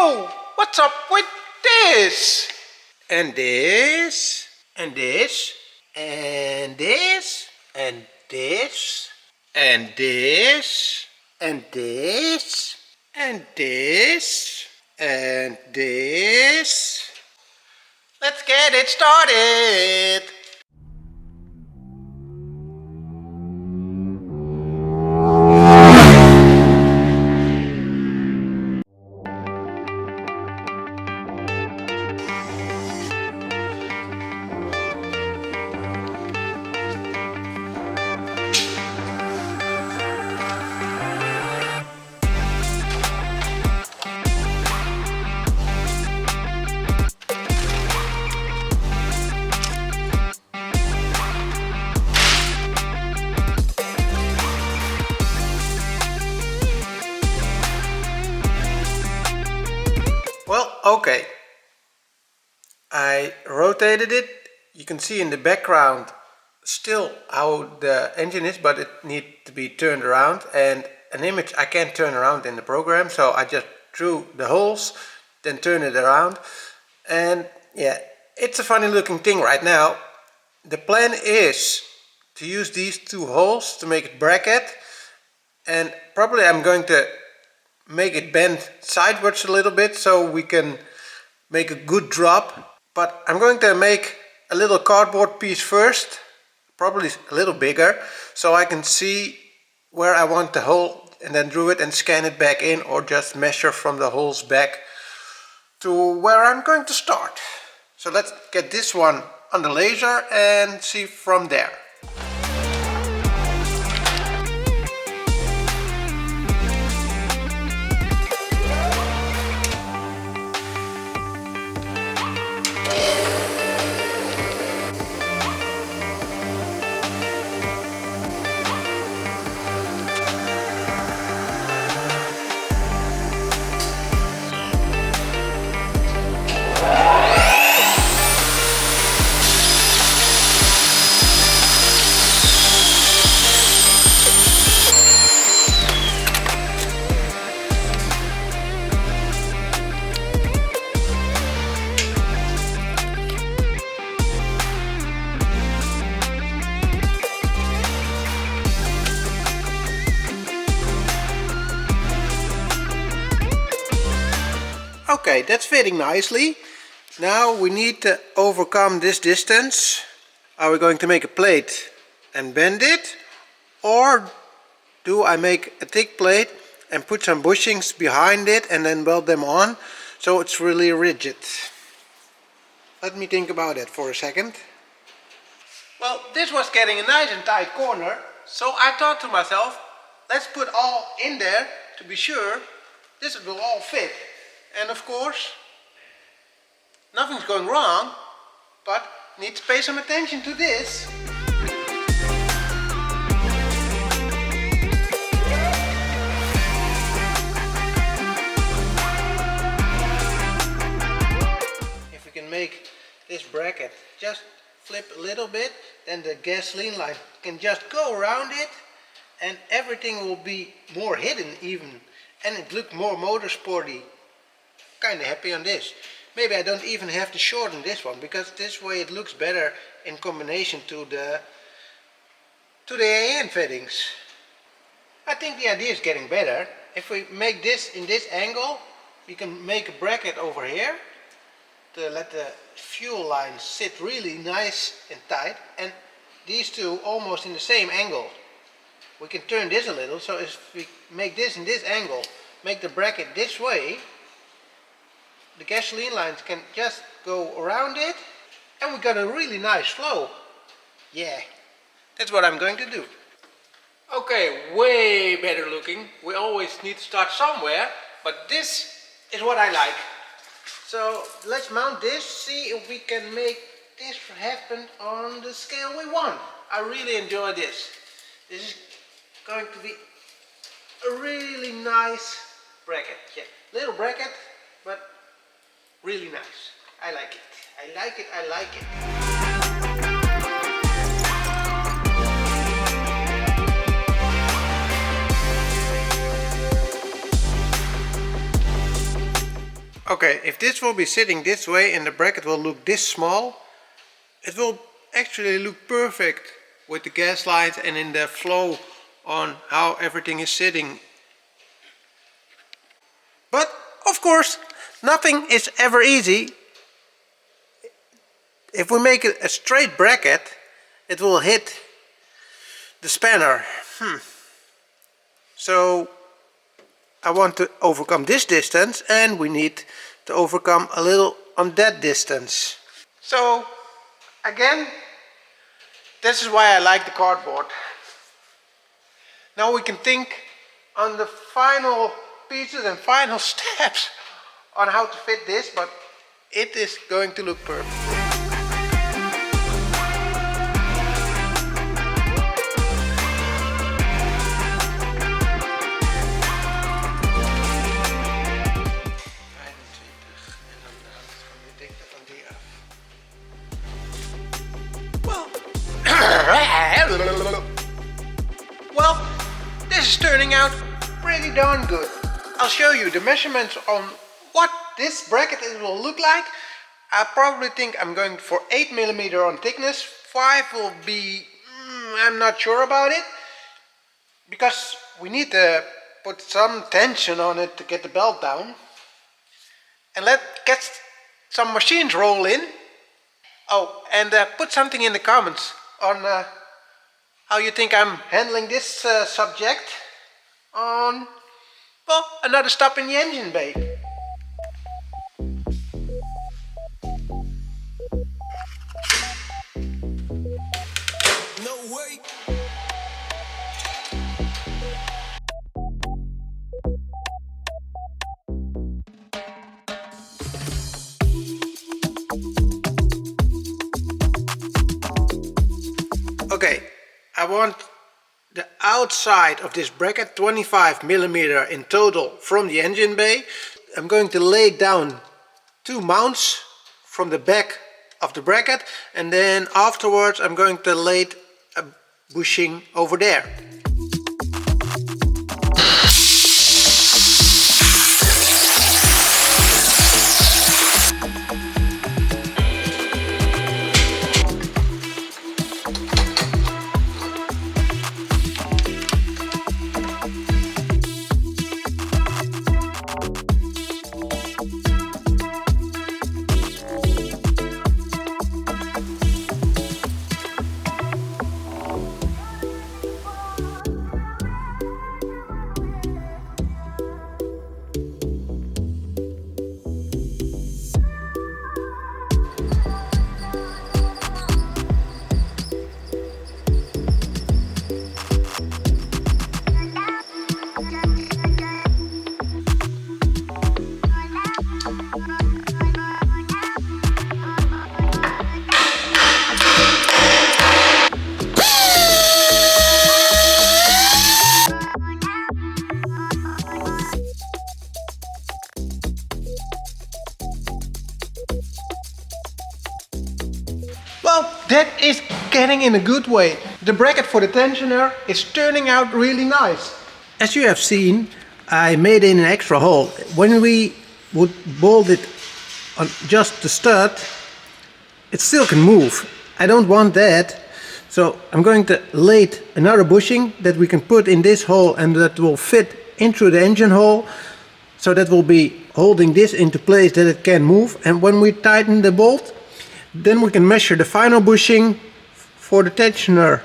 Whoa! What's up with this? And this, and this, and this, and this, and this, and this, and this, and this. Let's get it started. Well, okay, I rotated it. You can see in the background still how the engine is, but it needs to be turned around, and an image I can't turn around in the program, so I just drew the holes, then turn it around. And yeah, it's a funny looking thing right now. The plan is to use these two holes to make it bracket, and probably I'm going to make it bend sideways a little bit so we can make a good drop. But I'm going to make a little cardboard piece first, probably a little bigger, so I can see where I want the hole and then drew it and scan it back in, or just measure from the holes back to where I'm going to start. So let's get this one on the laser and see from there. Okay, that's fitting nicely. Now we need to overcome this distance. Are we going to make a plate and bend it, or do I make a thick plate and put some bushings behind it and then weld them on so it's really rigid? Let me think about it for a second. Well, this was getting a nice and tight corner, so I thought to myself, let's put all in there to be sure this will all fit. And of course, nothing's going wrong, but need to pay some attention to this. If we can make this bracket just flip a little bit, then the gasoline line can just go around it and everything will be more hidden even, and it looks more motorsporty. Kind of happy on this. Maybe I don't even have to shorten this one, because this way it looks better in combination to the AN fittings. I think the idea is getting better. If we make this in this angle, we can make a bracket over here to let the fuel lines sit really nice and tight, and these two almost in the same angle. We can turn this a little, so if we make this in this angle, make the bracket this way, the gasoline lines can just go around it, and we got a really nice flow. Yeah, that's what I'm going to do. Okay, way better looking. We always need to start somewhere, but this is what I like. So let's mount this, see if we can make this happen on the scale we want. I really enjoy this. This is going to be a really nice bracket. Yeah, little bracket, but really nice. I like it. I like it. I like it. Okay, if this will be sitting this way and the bracket will look this small, it will actually look perfect with the gas lines and in the flow on how everything is sitting. But of course, nothing is ever easy. If we make it a straight bracket, it will hit the spanner. So I want to overcome this distance, and we need to overcome a little on that distance. So again, this is why I like the cardboard. Now we can think on the final pieces and final steps on how to fit this, but it is going to look perfect. Well, this is turning out pretty darn good. I'll show you the measurements on what this bracket will look like. I probably think I'm going for 8mm on thickness. 5 will be, I'm not sure about it, because we need to put some tension on it to get the belt down. And let's get some machines roll in. Oh, and put something in the comments on how you think I'm handling this subject on, well, another stop in the engine bay. No way. Okay, I want the outside of this bracket 25mm in total from the engine bay. I'm going to lay down 2 mounts from the back of the bracket, and then afterwards I'm going to lay a bushing over there. Well, that is getting in a good way. The bracket for the tensioner is turning out really nice. As you have seen, I made in an extra hole. When we would bolt it on just the stud, it still can move. I don't want that. So I'm going to lay another bushing that we can put in this hole, and that will fit into the engine hole. So that will be holding this into place that it can move. And when we tighten the bolt, then we can measure the final bushing for the tensioner.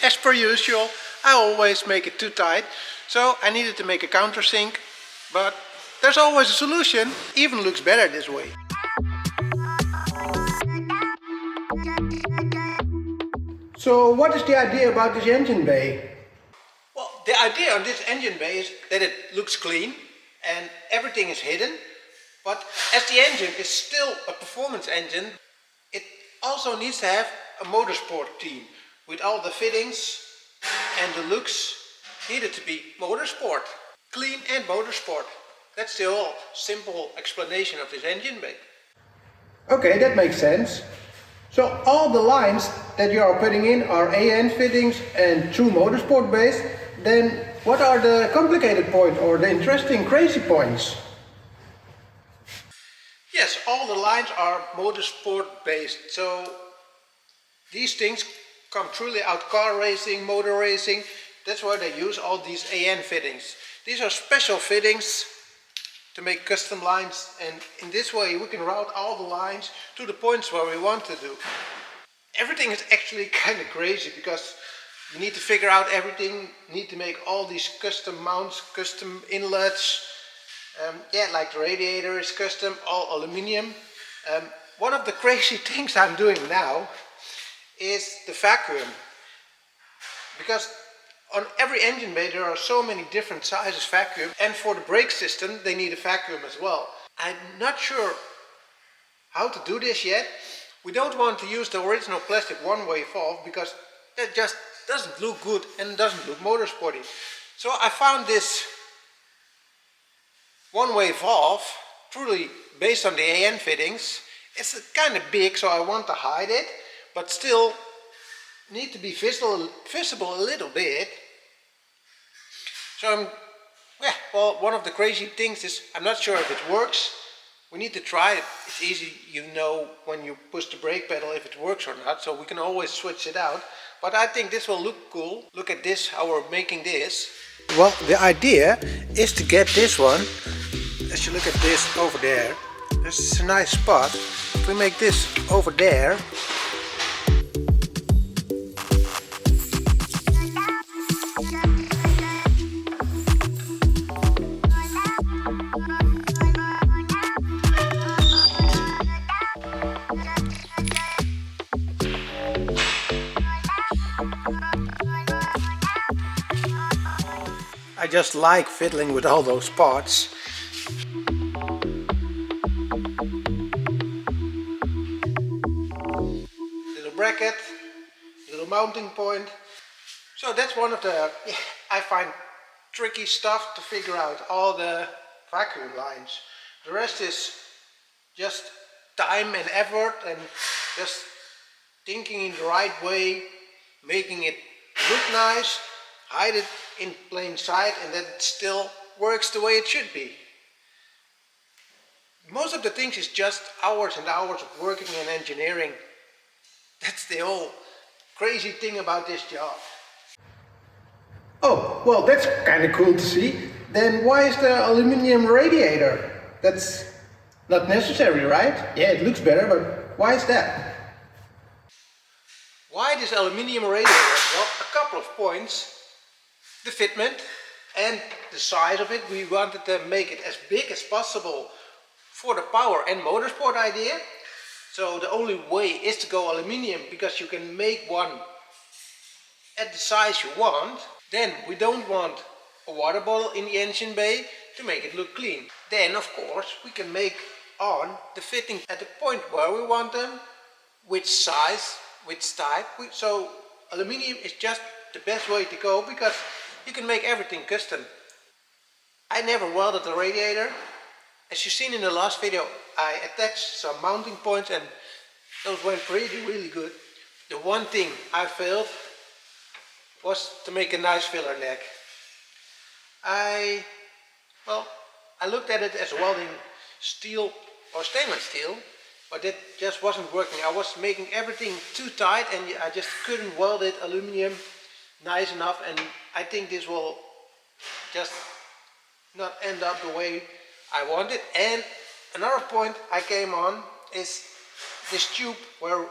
as per usual, I always make it too tight. So I needed to make a countersink, but there's always a solution. Even looks better this way. So what is the idea about this engine bay? Well, the idea on this engine bay is that it looks clean and everything is hidden. But as the engine is still a performance engine, it also needs to have a motorsport theme with all the fittings and the looks needed to be motorsport. Clean and motorsport. That's the whole simple explanation of this engine bay. Okay, that makes sense. So all the lines that you are putting in are AN fittings and true motorsport based. Then what are the complicated points or the interesting crazy points? Yes, all the lines are motorsport based. So these things come truly out car racing, motor racing. That's why they use all these AN fittings. These are special fittings to make custom lines, and in this way we can route all the lines to the points where we want to do. Everything is actually kind of crazy because you need to figure out everything, you need to make all these custom mounts, custom inlets. Yeah, like the radiator is custom, all aluminium. One of the crazy things I'm doing now is the vacuum. Because on every engine bay there are so many different sizes vacuum, and for the brake system they need a vacuum as well. I'm not sure how to do this yet. We don't want to use the original plastic one-way valve because that just doesn't look good and doesn't look motorsporty. So I found this one-way valve, truly based on the AN fittings. It's kind of big, so I want to hide it, but still need to be visible a little bit. So well, one of the crazy things is I'm not sure if it works. We need to try it. It's easy, you know, when you push the brake pedal if it works or not, so we can always switch it out. But I think this will look cool. Look at this, how we're making this. Well, the idea is to get this one, as you look at this over there, this is a nice spot. If we make this over there, I just like fiddling with all those parts. Little bracket, little mounting point. So that's one of the, I find, tricky stuff to figure out, all the vacuum lines. The rest is just time and effort and just thinking in the right way, making it look nice, hide it in plain sight, and that it still works the way it should be. Most of the things is just hours and hours of working and engineering. That's the whole crazy thing about this job. Oh, well, that's kind of cool to see. Then why is the aluminum radiator? That's not necessary, right? Yeah, it looks better, but why is that? Why this aluminum radiator? Well, a couple of points. The fitment and the size of it. We wanted to make it as big as possible for the power and motorsport idea. So the only way is to go aluminium because you can make one at the size you want. Then we don't want a water bottle in the engine bay to make it look clean. Then of course we can make on the fitting at the point where we want them, which size, which type. So aluminium is just the best way to go because you can make everything custom. I never welded the radiator. As you've seen in the last video, I attached some mounting points and those went really good. The one thing I failed was to make a nice filler neck. I looked at it as welding steel or stainless steel, but it just wasn't working. I was making everything too tight and I just couldn't weld it aluminum nice enough, and I think this will just not end up the way I wanted. And another point I came on is this tube where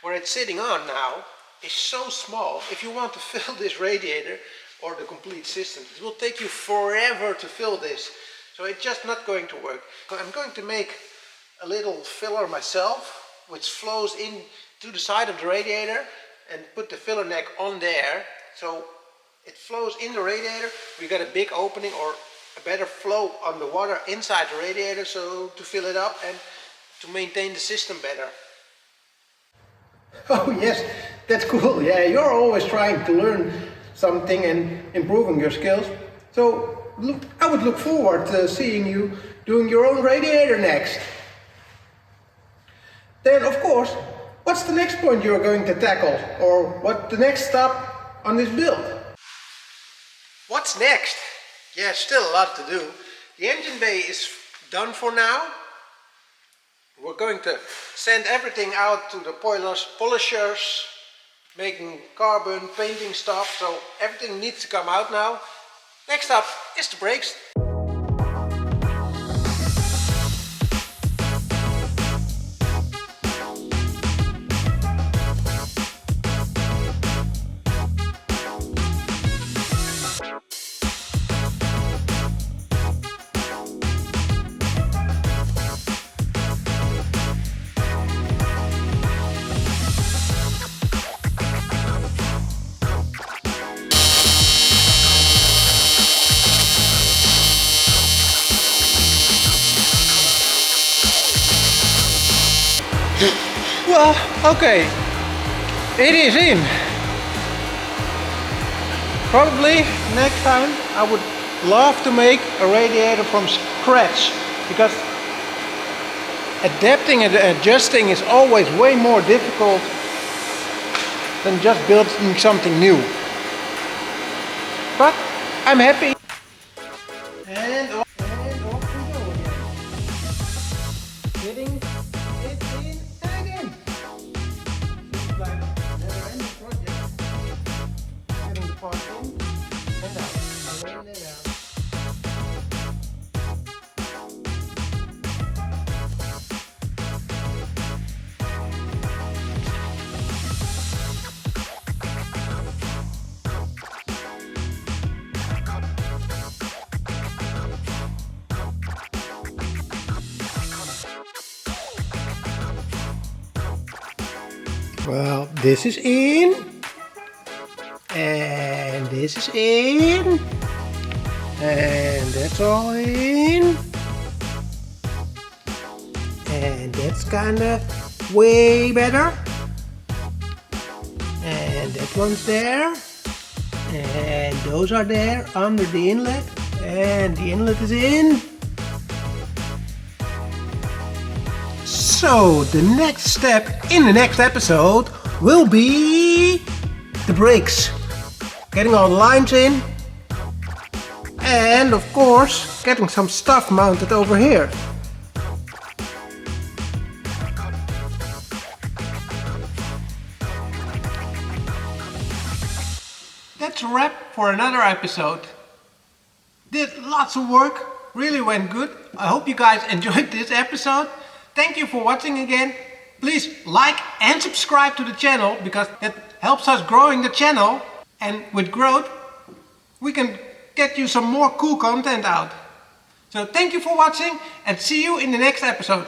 it's sitting on now. is so small. If you want to fill this radiator or the complete system, it will take you forever to fill this. So it's just not going to work. I'm going to make a little filler myself, which flows in to the side of the radiator, and put the filler neck on there. So it flows in the radiator. We got a big opening or a better flow on the water inside the radiator, so to fill it up and to maintain the system better. Oh yes, that's cool. Yeah, you're always trying to learn something and improving your skills. So I would look forward to seeing you doing your own radiator next. Then of course, what's the next point you're going to tackle, or what the next stop on this build? What's next? Yeah, still a lot to do. The engine bay is done for now. We're going to send everything out to the polishers, making carbon, painting stuff, so everything needs to come out now. Next up is the brakes. Well, okay, it is in. Probably next time I would love to make a radiator from scratch, because adapting and adjusting is always way more difficult than just building something new. But I'm happy. And off we go again. Getting it in again. Seems like a never-ending project. Getting the part in and out, in and out. Well, this is in, and this is in, and that's all in, and that's kinda way better, and that one's there, and those are there under the inlet, and the inlet is in. So the next step in the next episode will be the brakes. Getting all the lines in, and of course getting some stuff mounted over here. That's a wrap for another episode. Did lots of work, really went good. I hope you guys enjoyed this episode. Thank you for watching again. Please like and subscribe to the channel, because that helps us growing the channel, and with growth we can get you some more cool content out. So thank you for watching, and see you in the next episode.